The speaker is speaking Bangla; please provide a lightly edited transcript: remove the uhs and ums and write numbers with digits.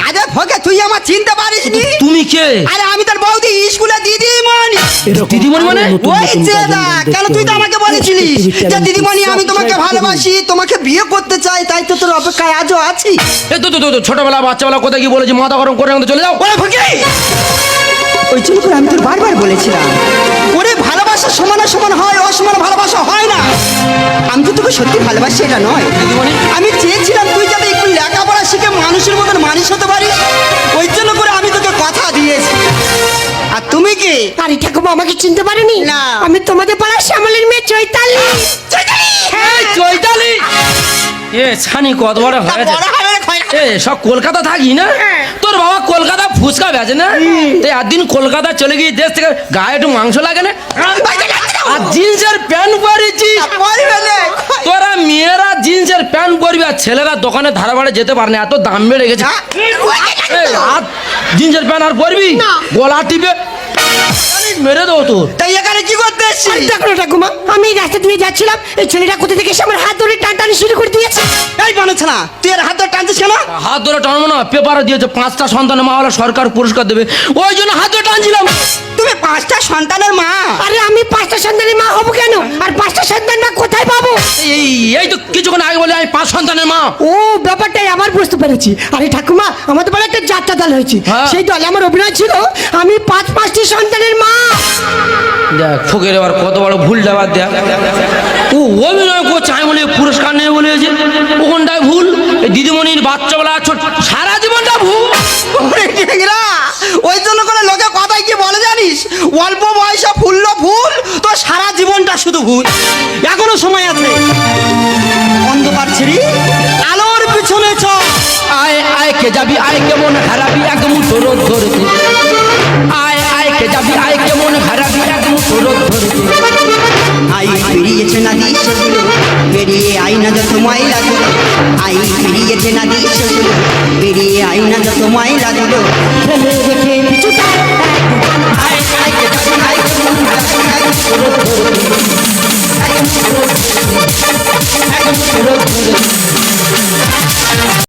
আরে ফকে তুই আমার চিনতে পারিস নি? তুমি কে? আরে আমি তোর বৌদি, স্কুলে দিদিমণি। দিদিমণি মানে? ওই চেদা, কেন তুই তো আমাকে বলেছিলিস যে দিদিমণি আমি তোমাকে ভালোবাসি, তোমাকে বিয়ে করতে চাই, তাই তো তোর অপেক্ষায় আজও আছি। এই তো ছোটবেলা বাচ্চাবেলা কোথায় কি বলেছি, মাথা গরম করে চলে যাও। ওরে ফকে, ওই জন্য করে আমি তোর বারবার বলেছিলাম ওরে ভালোবাসা সমান সমান হয়, অসমান ভালোবাসা হয় না। আমি তো তোকে সত্যি ভালোবাসি এটা নয় দিদিমণি, আমি চেয়েছিলাম তুই যাতে একটু লেখাপড়া শিখে মানুষের মতন মানুষ হতে পারিস, ওই জন্য করে আমি তোকে কথা দিয়েছি। আর তুমি কি? আরে ঠাকুমা আমাকে চিনতে পারেনি? না। আমি তোমাদের পাড়ার শ্যামলের মেয়ে চৈতালি। এই চৈতালি, এ ছানি কত বড় হয়েছে। এ সব কলকাতা থাকি না? তোর বাবা কলকাতা ফুচকা বেচে না? তো একদিন কলকাতা চলে গিয়ে দেশ থেকে গায়ে একটু মাংস লাগে না, আর জিন্সের প্যান্ট পরেছিস। তোরা মেয়েরা জিন্সের প্যান্ট পরবি আর ছেলেরা দোকানে ধারে বাড়ে যেতে পারে না, এত দাম বেড়ে গেছে। আর জিন্সের প্যান্ট আর পরবি, গলা টিপে মেরে দেবো তোর। তাই এখানে কি করতে এসছিস? আরে দেখো না ঠাকুমা, আমি এই রাস্তা দিয়ে যাচ্ছিলাম, এই ছেলেটা কোথা থেকে এসে আমার হাত ধরে টানটানি শুরু করে দিয়েছে। এই বানাচ্ছে না, তুই এর হাত ধরে টানছিস কেন? হাত ধরে টানবো না, পেপারে দিয়েছে 5টা সন্তানের মা হলে সরকার পুরস্কার দেবে, ওই জন্য হাত ধরে টানছিলাম। তুমি 5টা সন্তানের মা? আরে আমি 5টা সন্তানের মা হবো কেন? আর 5টা সন্তান মা কোথায় পাবো? এই তো কিছুক্ষণ আগে বলে আমি 5 সন্তানের মা। ও ব্যাপারটাই আবার বুঝতে পেরেছি। আরে ঠাকুমা, আমাদের বলে একটা যাত্রা দল হয়েছে, হ্যাঁ। সেই দলে আমার অভিনয় ছিল আমি 5টি সন্তানের মা। দেখ ফকির এবার কত বড় ভুল ডাবার দেখ, ও অভিনয় করছে আমি বলে পুরস্কার নেই বলেছে, ওখানটায় ভুল। এই দিদিমণির বাচ্চাবেলা ছোট সারা জীবনটা ভুল। ওরে ঠেংরা, ওই জন্য করে লোকে কথায় কি বলে জানিস, অল্প বয়সে ফুললো ভুল, তো সারা জীবনটা শুধু ভুল। এখনো সময় আছে, অন্ধকার ছেড়ে আলোর পিছনে চল। আয় আয় কে যাবি, আয় কেমন হারাবি এক মুঠো রোদ ধরেছে। আয় আয় কে যাবি, আয় কেমন হারাবি এক মুঠো রোদ ধরেছে। আই পেরিয়েছে নদী সেগুলো, পেরিয়ে আইনা যত ময়লা ধুলো। আই পেরিয়েছে নদী সেগুলো, পেরিয়ে আইনা যত ময়লা ধুলো। ফেলে রেখে